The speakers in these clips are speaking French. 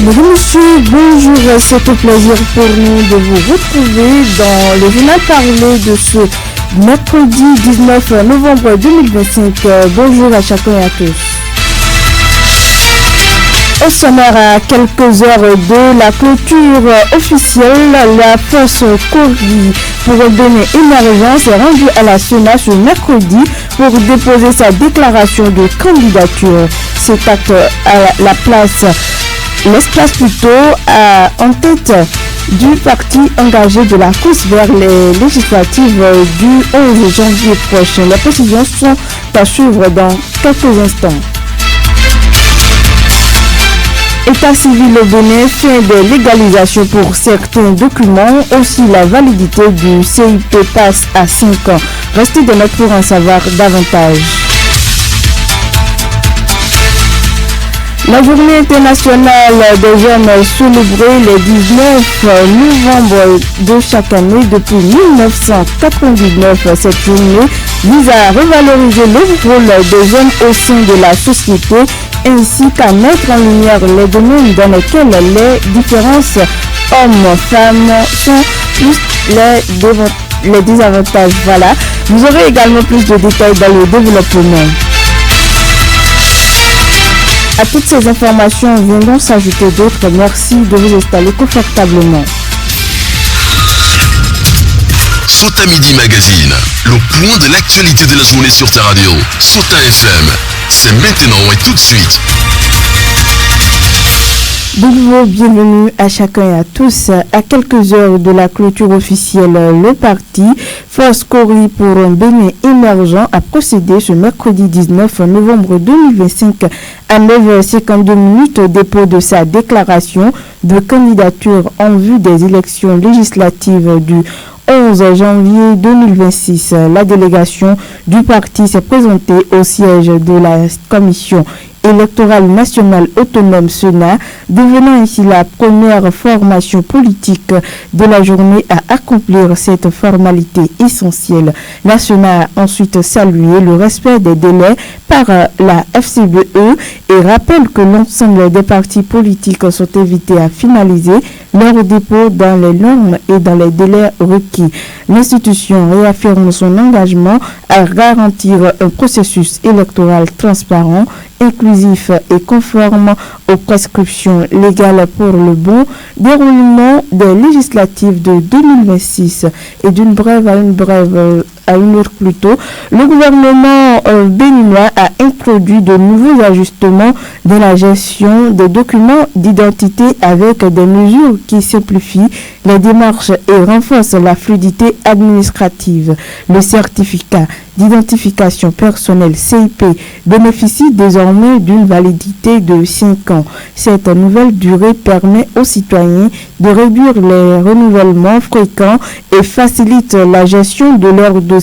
Mesdames, Messieurs, bonjour, c'est un plaisir pour nous de vous retrouver dans le journal parlé de ce mercredi 19 novembre 2025. Bonjour à chacun et à tous. Au sommaire, à quelques heures de la clôture officielle, la force Cori pour donner émergence est rendue à la Sénat ce mercredi pour déposer sa déclaration de candidature. Cet acte à la place laisse place plutôt en tête du parti engagé de la course vers les législatives du 11 janvier prochain. Les précisions sont à suivre dans quelques instants. État civil au Bénin, fin des légalisations pour certains documents. Aussi, la validité du CIP passe à 5 ans. Restez de notre pour en savoir davantage. La journée internationale des jeunes célébrée le 19 novembre de chaque année depuis 1999. Cette journée vise à revaloriser le rôle des jeunes au sein de la société ainsi qu'à mettre en lumière les domaines dans lesquels les différences hommes-femmes sont plus les désavantages. Voilà. Vous aurez également plus de détails dans le développement. À toutes ces informations viendront s'ajouter d'autres. Merci de vous installer confortablement. Sota Midi Magazine, le point de l'actualité de la journée sur ta radio. Sota FM, c'est maintenant et tout de suite. Bonjour, bienvenue à chacun et à tous. À quelques heures de la clôture officielle, le parti Force Cori pour un Bénin émergent a procédé ce mercredi 19 novembre 2025 à 9h52 au dépôt de sa déclaration de candidature en vue des élections législatives du 11 janvier 2026. La délégation du parti s'est présentée au siège de la commission électorale nationale autonome Sénat, devenant ainsi la première formation politique de la journée à accomplir cette formalité essentielle. La Sénat a ensuite salué le respect des délais par la FCBE et rappelle que l'ensemble des partis politiques sont invités à finaliser leur dépôt dans les normes et dans les délais requis. L'institution réaffirme son engagement à garantir un processus électoral transparent, inclusif et conforme aux prescriptions légales pour le bon déroulement des législatives de 2026. Et d'une brève à une autre plutôt, le gouvernement béninois a introduit de nouveaux ajustements dans la gestion des documents d'identité avec des mesures qui simplifient les démarches et renforcent la fluidité administrative. Le certificat d'identification personnelle CIP bénéficie désormais d'une validité de 5 ans. Cette nouvelle durée permet aux citoyens de réduire les renouvellements fréquents et facilite la gestion de leurs dossiers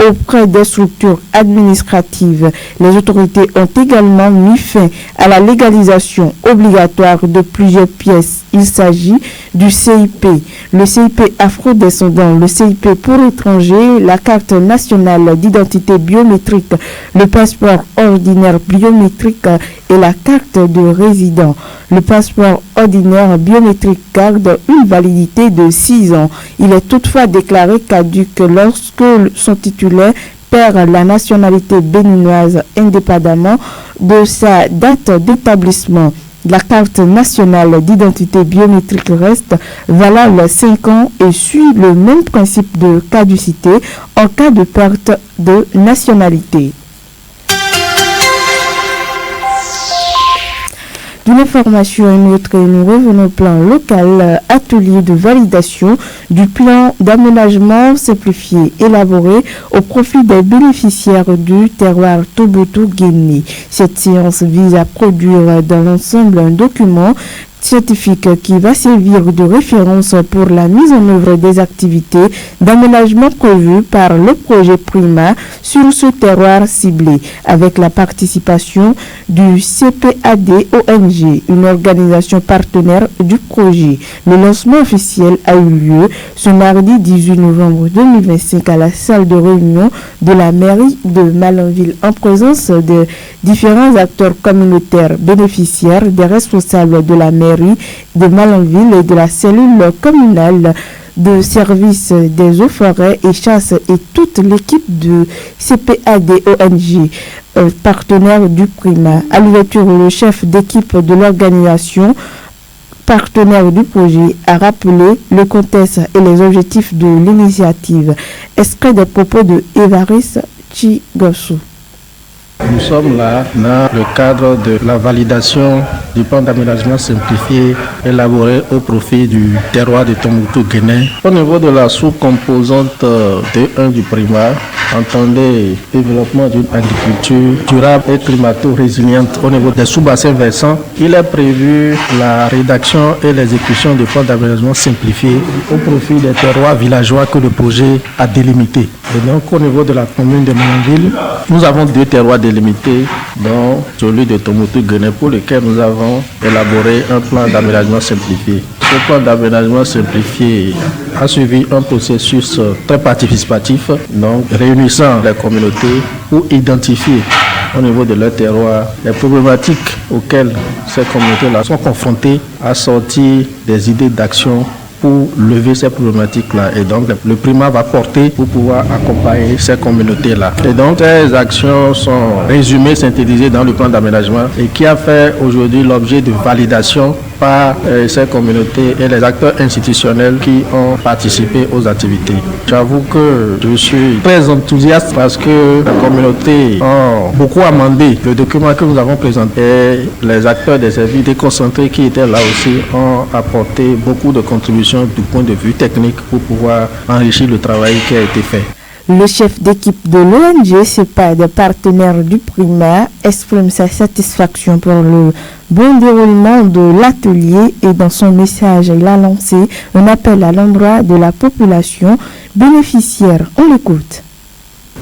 auprès des structures administratives. Les autorités ont également mis fin à la légalisation obligatoire de plusieurs pièces. Il s'agit du CIP, le CIP afro-descendant, le CIP pour étrangers, la carte nationale d'identité biométrique, le passeport ordinaire biométrique et la carte de résident. Le passeport ordinaire biométrique garde une validité de 6 ans. Il est toutefois déclaré caduc lorsque son titulaire perd la nationalité béninoise indépendamment de sa date d'établissement. La carte nationale d'identité biométrique reste valable 5 ans et suit le même principe de caducité en cas de perte de nationalité. D'une information à une autre, nous revenons au plan local. Atelier de validation du plan d'aménagement simplifié élaboré au profit des bénéficiaires du terroir Toboto-Guinée. Cette séance vise à produire dans l'ensemble un document scientifique qui va servir de référence pour la mise en œuvre des activités d'aménagement prévues par le projet Prima sur ce terroir ciblé, avec la participation du CPAD ONG, une organisation partenaire du projet. Le lancement officiel a eu lieu ce mardi 18 novembre 2025 à la salle de réunion de la mairie de Malanville en présence Différents acteurs communautaires bénéficiaires, des responsables de la mairie de Malanville et de la cellule communale de service des eaux, forêts et chasse et toute l'équipe de CPAD-ONG, partenaire du Prima. À l'ouverture, le chef d'équipe de l'organisation, partenaire du projet, a rappelé le contexte et les objectifs de l'initiative. Extrait des propos de Évariste Chigossou. Nous sommes là dans le cadre de la validation du plan d'aménagement simplifié élaboré au profit du terroir de Tombouctou-Guinée. Au niveau de la sous-composante D1 du Prima, entendez développement d'une agriculture durable et climato-résiliente au niveau des sous-bassins versants. Il est prévu la rédaction et l'exécution du plan d'aménagement simplifié au profit des terroirs villageois que le projet a délimités. Et donc au niveau de la commune de Malanville, nous avons 2 terroirs délimités, dont celui de Tombouctou-Guinée, pour lequel nous avons élaboré un plan d'aménagement simplifié. Ce plan d'aménagement simplifié a suivi un processus très participatif, donc réunissant les communautés pour identifier au niveau de leur terroir les problématiques auxquelles ces communautés-là sont confrontées, à sortir des idées d'action pour lever ces problématiques-là. Et donc, le Prima va porter pour pouvoir accompagner ces communautés-là. Et donc, ces actions sont résumées, synthétisées dans le plan d'aménagement et qui a fait aujourd'hui l'objet de validation par ces communautés et les acteurs institutionnels qui ont participé aux activités. J'avoue que je suis très enthousiaste parce que les communautés ont beaucoup amendé le document que nous avons présenté et les acteurs des services déconcentrés qui étaient là aussi ont apporté beaucoup de contributions du point de vue technique pour pouvoir enrichir le travail qui a été fait. Le chef d'équipe de l'ONG CPAD, partenaire du Prima, exprime sa satisfaction pour le bon déroulement de l'atelier et dans son message, il a lancé un appel à l'endroit de la population bénéficiaire. On l'écoute.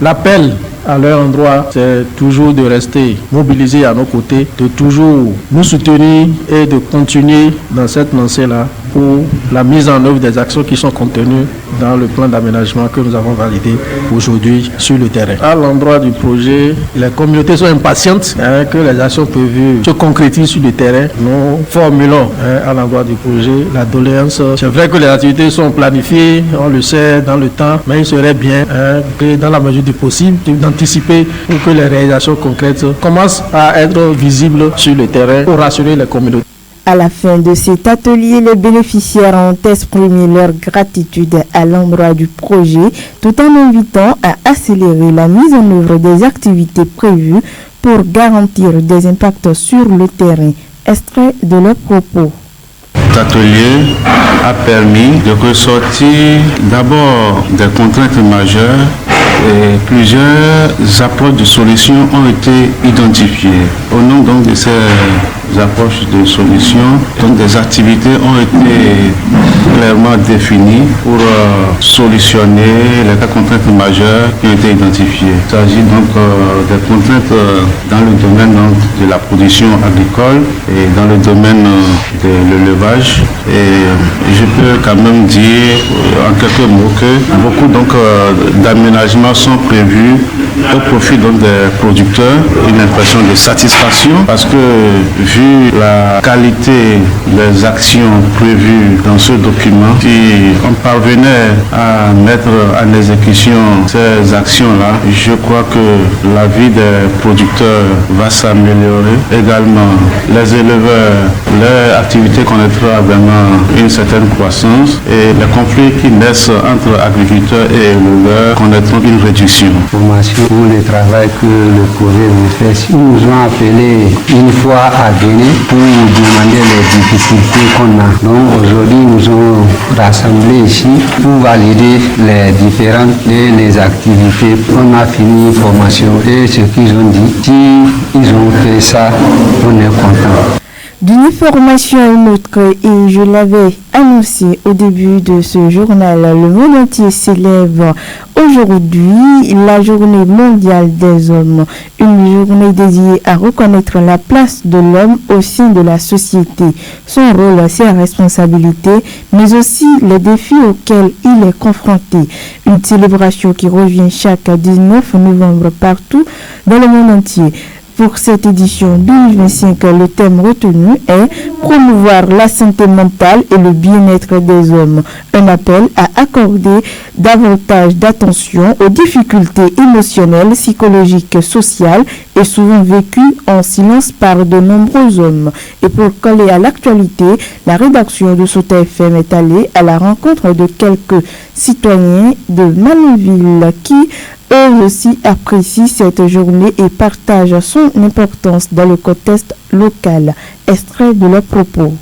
L'appel à leur endroit, c'est toujours de rester mobilisés à nos côtés, de toujours nous soutenir et de continuer dans cette lancée-là pour la mise en œuvre des actions qui sont contenues dans le plan d'aménagement que nous avons validé aujourd'hui sur le terrain. À l'endroit du projet, les communautés sont impatientes que les actions prévues se concrétisent sur le terrain. Nous formulons à l'endroit du projet la doléance. C'est vrai que les activités sont planifiées, on le sait, dans le temps, mais il serait bien que dans la mesure du possible, d'anticiper pour que les réalisations concrètes commencent à être visibles sur le terrain pour rassurer les communautés. À la fin de cet atelier, les bénéficiaires ont exprimé leur gratitude à l'endroit du projet, tout en invitant à accélérer la mise en œuvre des activités prévues pour garantir des impacts sur le terrain. Extrait de leurs propos. Cet atelier a permis de ressortir d'abord des contraintes majeures et plusieurs approches de solutions ont été identifiées. Au nom donc de ces approches de solutions, donc des activités ont été clairement définies pour solutionner les contraintes majeures qui ont été identifiées. Il s'agit donc des contraintes dans le domaine de la production agricole et dans le domaine de l'élevage. Et je peux quand même dire en quelques mots que beaucoup d'aménagements sont prévus au profit donc des producteurs. Une impression de satisfaction parce que vu la qualité des actions prévues dans ce document, si on parvenait à mettre en exécution ces actions-là, je crois que la vie des producteurs va s'améliorer. Également, les éleveurs, leur activité connaîtra vraiment une certaine croissance et les conflits qui naissent entre agriculteurs et éleveurs connaîtront une réduction. Formation pour le travail que le projet nous fait. Ils nous ont appelés une fois à Guinée pour nous demander les difficultés qu'on a. Donc aujourd'hui, nous ont rassemblés ici pour valider les différentes les activités. On a fini une formation et ce qu'ils ont dit, si ils ont fait ça, on est content. D'une information à une autre, et je l'avais annoncé au début de ce journal, le monde entier célèbre aujourd'hui la journée mondiale des hommes, une journée dédiée à reconnaître la place de l'homme au sein de la société, son rôle, ses responsabilités, mais aussi les défis auxquels il est confronté. Une célébration qui revient chaque 19 novembre partout dans le monde entier. Pour cette édition 2025, le thème retenu est promouvoir la santé mentale et le bien-être des hommes. Un appel à accorder davantage d'attention aux difficultés émotionnelles, psychologiques, sociales et souvent vécues en silence par de nombreux hommes. Et pour coller à l'actualité, la rédaction de Sota FM est allée à la rencontre de quelques citoyens de Malanville qui eux aussi apprécient cette journée et partagent son importance dans le contexte local. Extrait de leurs propos.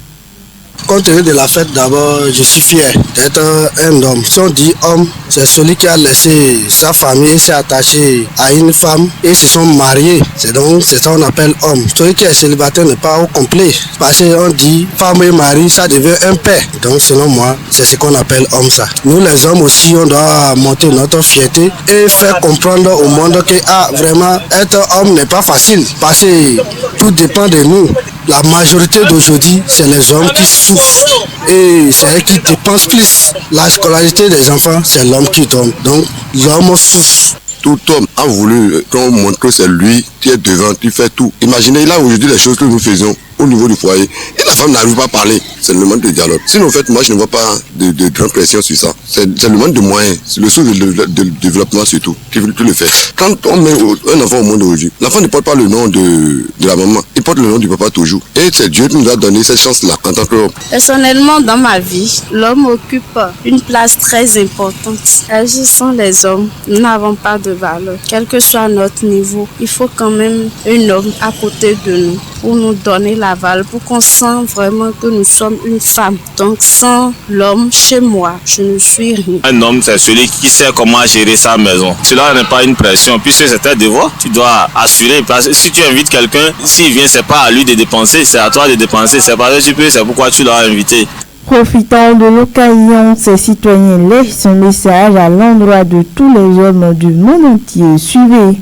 Compte tenu de la fête, d'abord, je suis fier d'être un homme. Si on dit homme, c'est celui qui a laissé sa famille, s'est attaché à une femme et se sont mariés. C'est ça qu'on appelle homme. Celui qui est célibataire n'est pas au complet. Parce qu'on dit femme et mari, ça devient un père. Donc selon moi, c'est ce qu'on appelle homme ça. Nous les hommes aussi, on doit monter notre fierté et faire comprendre au monde que vraiment être homme n'est pas facile. Parce que tout dépend de nous. La majorité d'aujourd'hui, c'est les hommes qui souffrent et c'est eux qui dépensent plus. La scolarité des enfants, c'est l'homme qui tombe. Donc l'homme souffre. Tout homme a voulu qu'on montre que c'est lui qui est devant, qui fait tout. Imaginez là aujourd'hui les choses que nous faisons au niveau du foyer et la femme n'arrive pas à parler. C'est le manque de dialogue. Sinon, en fait, moi je ne vois pas de grande pression sur ça. C'est le manque de moyens, c'est le sous de développement surtout qui le fait. Quand on met un enfant au monde aujourd'hui, l'enfant ne porte pas le nom de la maman, il porte le nom du papa toujours. Et c'est Dieu qui nous a donné cette chance-là en tant qu'homme. Personnellement, dans ma vie, l'homme occupe une place très importante. Agissant les hommes, nous n'avons pas de valeur. Quel que soit notre niveau, il faut quand même un homme à côté de nous pour nous donner la valeur, pour qu'on sente vraiment que nous sommes une femme. Donc sans l'homme, chez moi, je ne suis rien. Un homme, c'est celui qui sait comment gérer sa maison. Cela n'est pas une pression, puisque c'est un devoir. Tu dois assurer, parce que si tu invites quelqu'un, s'il vient, c'est pas à lui de dépenser, c'est à toi de dépenser. C'est parce que tu peux, c'est pourquoi tu l'as invité. Profitant de l'occasion, ces citoyens laissent un message à l'endroit de tous les hommes du monde entier. Suivez.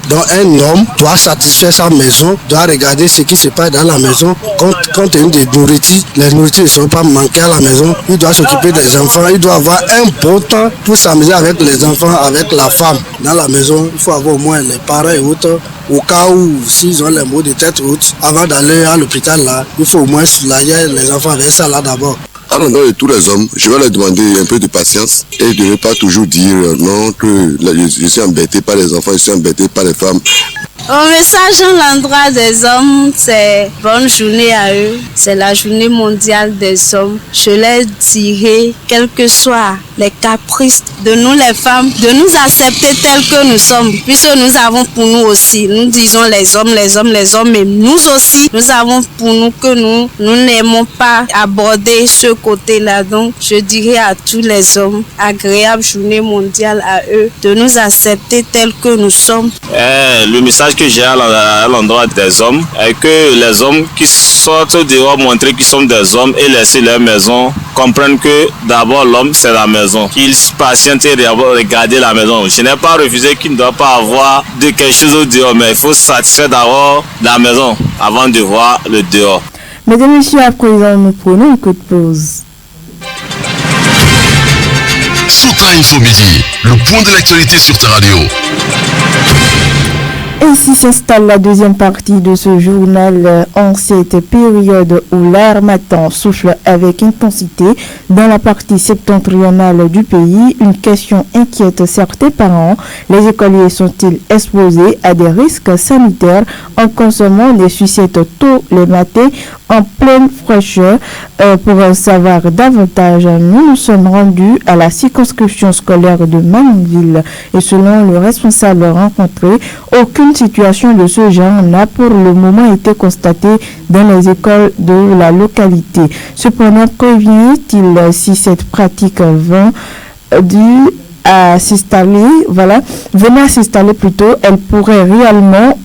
Donc un homme doit satisfaire sa maison, doit regarder ce qui se passe dans la maison. Compte tenu des nourritures, les nourritures ne sont pas manquées à la maison. Il doit s'occuper des enfants, il doit avoir un bon temps pour s'amuser avec les enfants, avec la femme. Dans la maison, il faut avoir au moins les parents et autres. Au cas où, s'ils ont les maux de tête haute, avant d'aller à l'hôpital là, il faut au moins soulager les enfants avec ça là d'abord. À l'endroit de tous les hommes, je vais leur demander un peu de patience et de ne pas toujours dire non, que je suis embêté par les enfants, je suis embêté par les femmes. Mon message à l'endroit des hommes, c'est bonne journée à eux. C'est la journée mondiale des hommes. Je leur dirai, quels que soient les caprices de nous les femmes, de nous accepter tels que nous sommes. Puisque nous avons pour nous aussi, nous disons les hommes, mais nous aussi, nous avons pour nous que nous n'aimons pas aborder ce côté-là. Donc, je dirai à tous les hommes, agréable journée mondiale à eux, de nous accepter tels que nous sommes. Le message que j'ai à l'endroit des hommes est que les hommes qui sortent dehors montrer qu'ils sont des hommes et laisser leur maison comprennent que d'abord l'homme c'est la maison, qu'ils patientent et regarder la maison. Je n'ai pas refusé qu'il ne doit pas avoir de quelque chose au dehors, mais il faut satisfaire d'abord la maison avant de voir le dehors. Mesdames et messieurs, à présent nous prenons une courte pause. Sota Info Midi, le point de l'actualité sur ta radio. Ainsi s'installe la deuxième partie de ce journal en cette période où l'harmattan souffle avec intensité dans la partie septentrionale du pays. Une question inquiète certains parents. Les écoliers sont-ils exposés à des risques sanitaires en consommant des sucettes tôt le matin en pleine fraîcheur? Pour en savoir davantage, nous nous sommes rendus à la circonscription scolaire de Malanville et selon le responsable rencontré, aucune situation de ce genre n'a pour le moment été constatée dans les écoles de la localité. Cependant, prévient-il si cette pratique venait à s'installer, elle pourrait réellement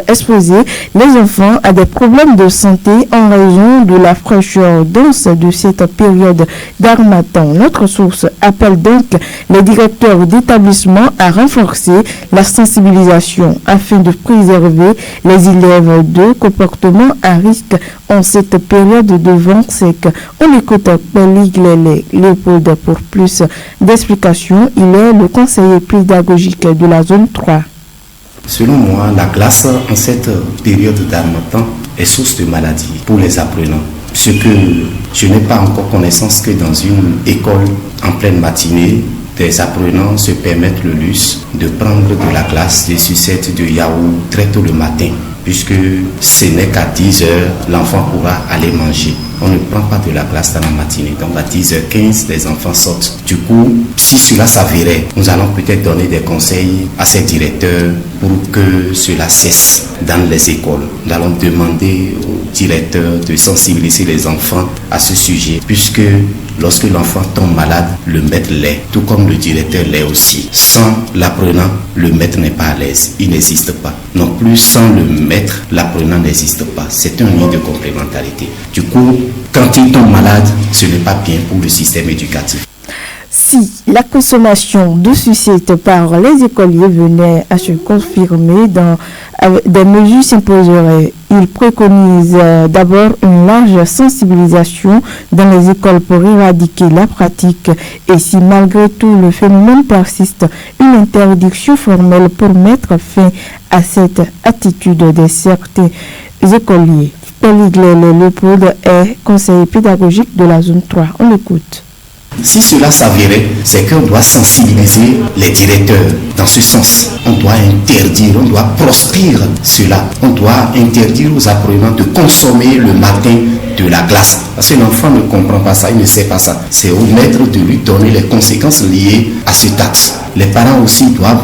exposer les enfants à des problèmes de santé en raison de la fraîcheur dense de cette période d'harmattan. Notre source appelle donc les directeurs d'établissement à renforcer la sensibilisation afin de préserver les élèves de comportements à risque en cette période de vent sec. On écoute Léopold pour plus d'explications. Il est le conseiller pédagogique de la zone 3. Selon moi, la classe en cette période d'harmattan est source de maladie pour les apprenants. Ce que je n'ai pas encore connaissance que dans une école en pleine matinée, des apprenants se permettent le luxe de prendre de la glace, des sucettes de yaourt très tôt le matin, puisque ce n'est qu'à 10h, l'enfant pourra aller manger. On ne prend pas de la glace dans la matinée. Donc à 10h15, les enfants sortent. Du coup, si cela s'avérait, nous allons peut-être donner des conseils à ces directeurs pour que cela cesse dans les écoles. Nous allons demander aux directeurs de sensibiliser les enfants à ce sujet, puisque lorsque l'enfant tombe malade, le maître l'est, tout comme le directeur l'est aussi. Sans l'apprenant, le maître n'est pas à l'aise, il n'existe pas. Non plus, sans le maître, l'apprenant n'existe pas. C'est un lien de complémentarité. Du coup, quand il tombe malade, ce n'est pas bien pour le système éducatif. Si la consommation de sucettes par les écoliers venait à se confirmer, des mesures s'imposeraient. Il préconise d'abord une large sensibilisation dans les écoles pour éradiquer la pratique et si malgré tout le phénomène persiste, une interdiction formelle pour mettre fin à cette attitude de certains écoliers. Paul Léopold est conseiller pédagogique de la zone 3. On l'écoute. Si cela s'avérait, c'est qu'on doit sensibiliser les directeurs dans ce sens. On doit interdire, on doit proscrire cela. On doit interdire aux apprenants de consommer le matin de la glace. Parce que l'enfant ne comprend pas ça, il ne sait pas ça. C'est au maître de lui donner les conséquences liées à cet acte. Les parents aussi doivent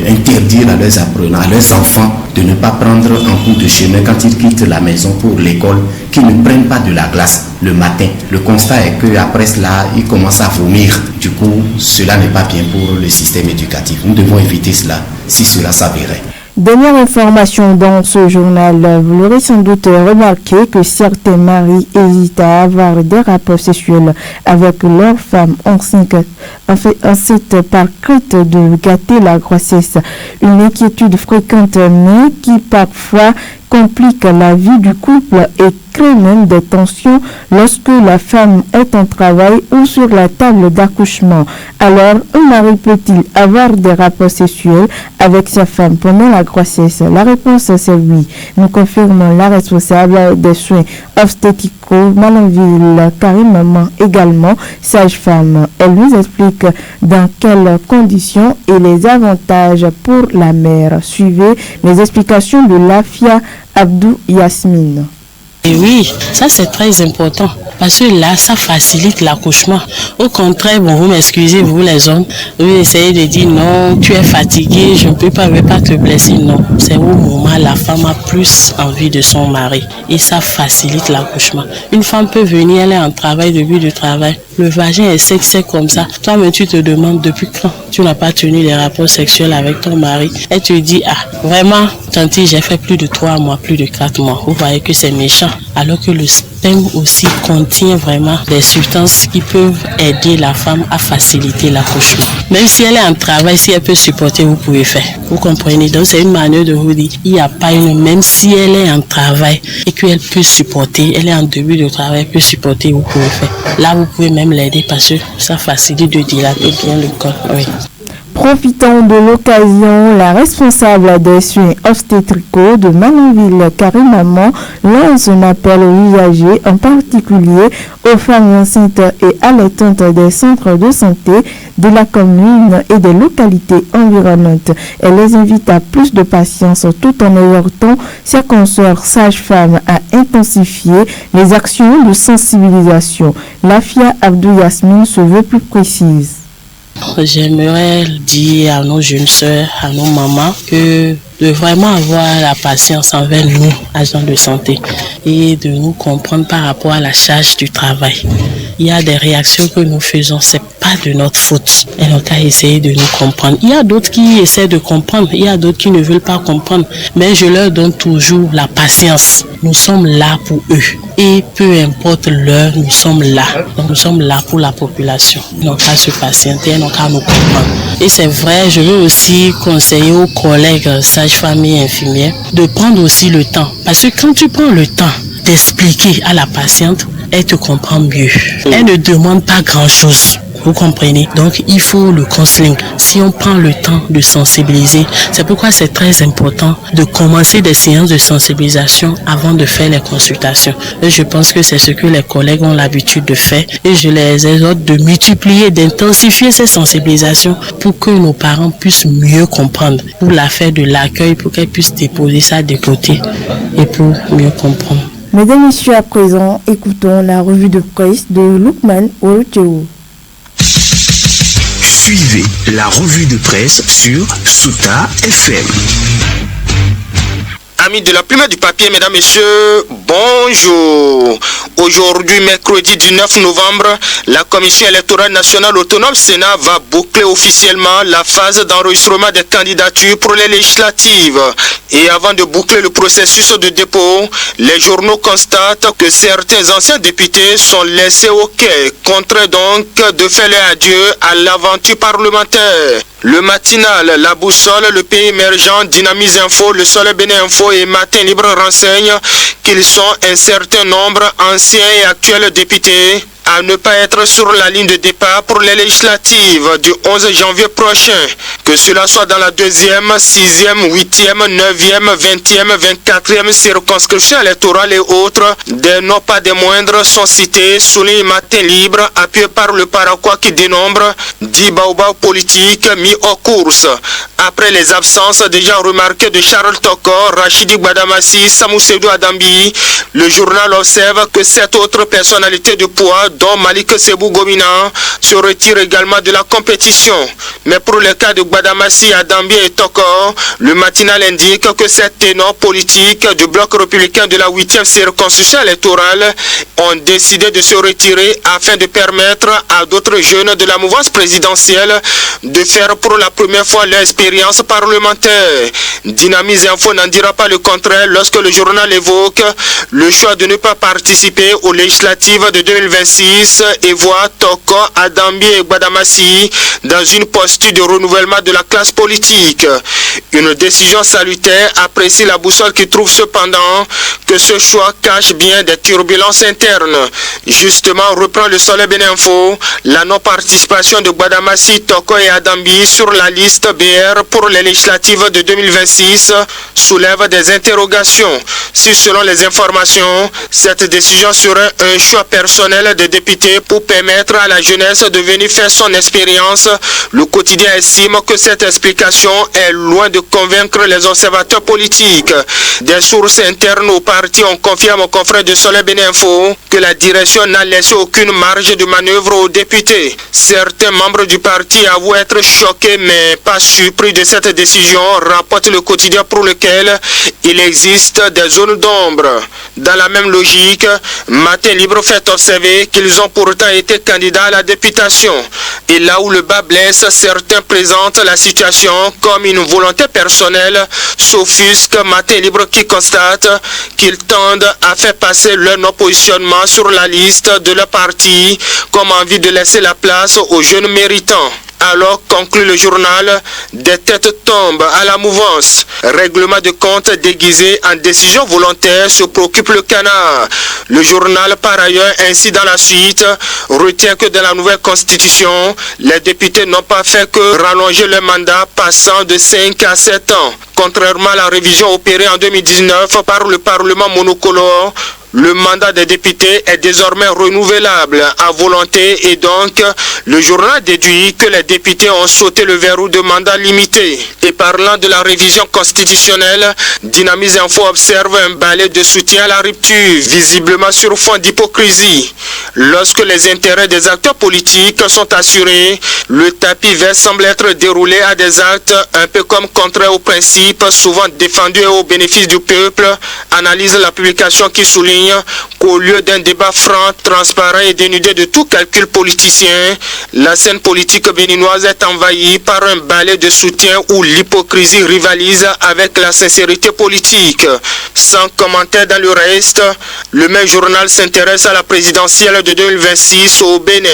interdire à leurs apprenants, à leurs enfants de ne pas prendre en cours de chemin quand ils quittent la maison pour l'école, qu'ils ne prennent pas de la glace le matin. Le constat est qu'après cela, ils commencent à vomir. Du coup, cela n'est pas bien pour le système éducatif. Nous devons éviter cela si cela s'avérait. Dernière information dans ce journal, vous l'aurez sans doute remarqué que certains maris hésitent à avoir des rapports sexuels avec leur femme enceinte par crainte de gâter la grossesse. Une inquiétude fréquente mais qui parfois complique la vie du couple et crée même des tensions lorsque la femme est en travail ou sur la table d'accouchement. Alors, un mari peut-il avoir des rapports sexuels avec sa femme pendant la grossesse? La réponse c'est oui. Nous confirmons la responsable des soins obstétricaux Malanville, Karim Maman, également sage-femme. Elle nous explique dans quelles conditions et les avantages pour la mère. Suivez les explications de Lafia Abdou Yasmine. Et oui, ça c'est très important parce que là, ça facilite l'accouchement. Au contraire, bon, vous m'excusez, vous les hommes, vous essayez de dire non, tu es fatigué, je ne peux pas te blesser. Non, c'est au moment la femme a plus envie de son mari et ça facilite l'accouchement. Une femme peut venir, elle est en travail, début de travail, le vagin est sec, c'est comme ça. Toi-même, tu te demandes depuis quand tu n'as pas tenu les rapports sexuels avec ton mari. Elle te dit, ah, vraiment, tanti, j'ai fait plus de 3 mois, plus de 4 mois. Vous voyez que c'est méchant. Alors que le sperme aussi contient vraiment des substances qui peuvent aider la femme à faciliter l'accouchement. Même si elle est en travail, si elle peut supporter, vous pouvez faire. Vous comprenez? Donc c'est une manière de vous dire, il n'y a pas même si elle est en travail et qu'elle peut supporter, elle est en début de travail, elle peut supporter, vous pouvez faire. Là, vous pouvez même l'aider parce que ça facilite de dilater bien le corps. Oui. Profitant de l'occasion, la responsable des soins obstétricaux de Malanville, Karim Maman, lance un appel aux usagers, en particulier aux femmes enceintes et allaitantes des centres de santé de la commune et des localités environnantes. Elle les invite à plus de patience tout en exhortant ses consoeurs sages-femmes à intensifier les actions de sensibilisation. Lafia Abdou Yasmine se veut plus précise. J'aimerais dire à nos jeunes sœurs, à nos mamans, que de vraiment avoir la patience envers nous, agents de santé, et de nous comprendre par rapport à la charge du travail. Il y a des réactions que nous faisons, c'est pas de notre faute. Elles n'ont qu'à essayer de nous comprendre. Il y a d'autres qui essaient de comprendre, il y a d'autres qui ne veulent pas comprendre, mais je leur donne toujours la patience. Nous sommes là pour eux. Et peu importe l'heure, nous sommes là. Donc nous sommes là pour la population. Ils n'ont qu'à se patienter, ils n'ont qu'à nous comprendre. Et c'est vrai, je veux aussi conseiller aux collègues sages-femmes et infirmières de prendre aussi le temps. Parce que quand tu prends le temps d'expliquer à la patiente, elle te comprend mieux. Elle ne demande pas grand-chose. Vous comprenez? Donc, il faut le counseling. Si on prend le temps de sensibiliser, c'est pourquoi c'est très important de commencer des séances de sensibilisation avant de faire les consultations. Et je pense que c'est ce que les collègues ont l'habitude de faire. Et je les exhorte de multiplier, d'intensifier ces sensibilisations pour que nos parents puissent mieux comprendre. Pour l'affaire de l'accueil, pour qu'elles puissent déposer ça de côté et pour mieux comprendre. Mesdames et messieurs, à présent, écoutons la revue de presse de Lukman Oruteo. Suivez la revue de presse sur Souta FM. Amis de la plume du papier, mesdames, messieurs, bonjour. Aujourd'hui, mercredi 19 novembre, la Commission électorale nationale autonome Sénat va boucler officiellement la phase d'enregistrement des candidatures pour les législatives. Et avant de boucler le processus de dépôt, les journaux constatent que certains anciens députés sont laissés au quai, contraints donc de faire leur adieu à l'aventure parlementaire. Le matinal, la boussole, le pays émergent, Dynamise Info, le Soleil Bénin Info et Matin Libre renseignent qu'ils sont un certain nombre anciens et actuels députés à ne pas être sur la ligne de départ pour les législatives du 11 janvier prochain. Que cela soit dans la 2e, 6e, 8e, 9e, 20e, 24e circonscription électorale et autres, des noms pas des moindres sont cités, souligne Matin Libre, appuyé par le Paraquois qui dénombre 10 baobabs politiques mis en course. Après les absences déjà remarquées de Charles Tokor, Rachidi Gbadamassi, Samou Seydou Adambi, le journal observe que 7 autres personnalités de poids, dont Malik Sebou Gomina, se retirent également de la compétition. Mais pour le cas de Gbadamassi, Adambi et Tokor, le matinal indique que ces ténors politiques du bloc républicain de la 8e circonscription électorale ont décidé de se retirer afin de permettre à d'autres jeunes de la mouvance présidentielle de faire pour la première fois leur expérience parlementaire. Dynamise Info n'en dira pas le contraire lorsque le journal évoque le choix de ne pas participer aux législatives de 2026 et voit Toko, Adambi et Gbadamassi dans une posture de renouvellement de la classe politique. Une décision salutaire, apprécie la boussole qui trouve cependant que ce choix cache bien des turbulences internes. Justement, reprend le Soleil Bénin Info, la non-participation de Gbadamassi, Toko et Adambi sur la liste BR pour les législatives de 2026 soulève des interrogations. Si selon les informations, cette décision serait un choix personnel des députés pour permettre à la jeunesse de venir faire son expérience, le quotidien estime que cette explication est loin de convaincre les observateurs politiques. Des sources internes au parti ont confié à mon confrère de Soleil Bénin Info que la direction n'a laissé aucune marge de manœuvre aux députés. Certains membres du parti avouent être choqués mais pas surpris de cette décision, rapporte le quotidien pour lequel il existe des zones d'ombre. Dans la même logique, Matin Libre fait observer qu'ils ont pourtant été candidats à la députation. Et là où le bas blesse, certains présentent la situation comme une volonté personnelle, s'offusque Matin Libre qui constate qu'ils tendent à faire passer leur non-positionnement sur la liste de leur parti comme envie de laisser la place aux jeunes méritants. Alors, conclut le journal, des têtes tombent à la mouvance. Règlement de compte déguisé en décision volontaire se préoccupe le canard. Le journal, par ailleurs, ainsi dans la suite, retient que dans la nouvelle constitution, les députés n'ont pas fait que rallonger leur mandat passant de 5 à 7 ans. Contrairement à la révision opérée en 2019 par le Parlement monocolore, le mandat des députés est désormais renouvelable à volonté et donc le journal déduit que les députés ont sauté le verrou de mandat limité. Et parlant de la révision constitutionnelle, Dynamise Info observe un balai de soutien à la rupture, visiblement sur fond d'hypocrisie. Lorsque les intérêts des acteurs politiques sont assurés, le tapis vert semble être déroulé à des actes un peu comme contraires aux principes souvent défendus et au bénéfice du peuple, analyse la publication qui souligne qu'au lieu d'un débat franc, transparent et dénudé de tout calcul politicien, la scène politique béninoise est envahie par un balai de soutien où l'hypocrisie rivalise avec la sincérité politique. Sans commentaire dans le reste, le même journal s'intéresse à la présidentielle de 2026 au Bénin.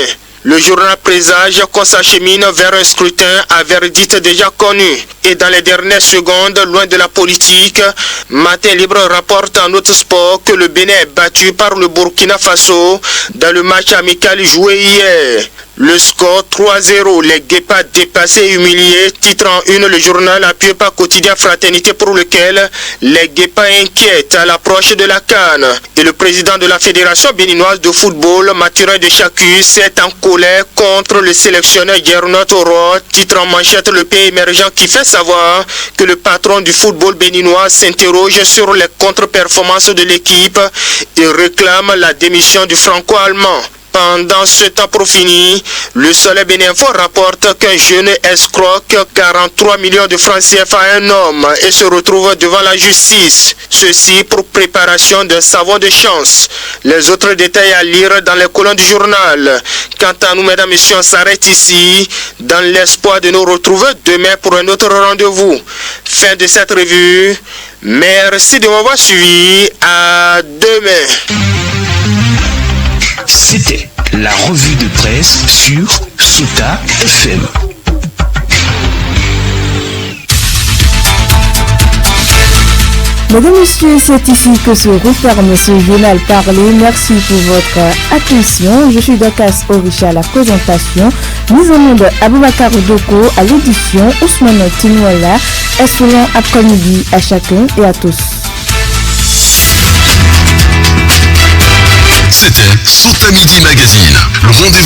Le journal présage qu'on s'achemine vers un scrutin à verdict déjà connu. et dans les dernières secondes, loin de la politique, Matin Libre rapporte en autre sport que le Bénin est battu par le Burkina Faso dans le match amical joué hier. Le score 3-0, les Guépards dépassés et humiliés, titre en une le journal appuyé par Quotidien Fraternité pour lequel les Guépards inquiètent à l'approche de la CAN. Et le président de la Fédération béninoise de football, Mathurin de Chacus, est en colère contre le sélectionneur Gernot Oro, titre en manchette le pays émergent qui fait savoir que le patron du football béninois s'interroge sur les contre-performances de l'équipe et réclame la démission du franco-allemand. Pendant ce temps pour finir, le Soleil Béninfo rapporte qu'un jeune escroque 43 millions de francs CFA à un homme et se retrouve devant la justice. Ceci pour préparation d'un savon de chance. Les autres détails à lire dans les colonnes du journal. Quant à nous, mesdames et messieurs, on s'arrête ici dans l'espoir de nous retrouver demain pour un autre rendez-vous. Fin de cette revue. Merci de m'avoir suivi. À demain. C'était la revue de presse sur Souta FM. Mesdames et messieurs, c'est ici que se referme ce journal parlé. Merci pour votre attention. Je suis Dokas Orisha à la présentation. Mise en onde Aboubakar Doko à l'édition. Ousmane Tinouala. Excellent après-midi à chacun et à tous. C'était Souta Midi Magazine, le rendez-vous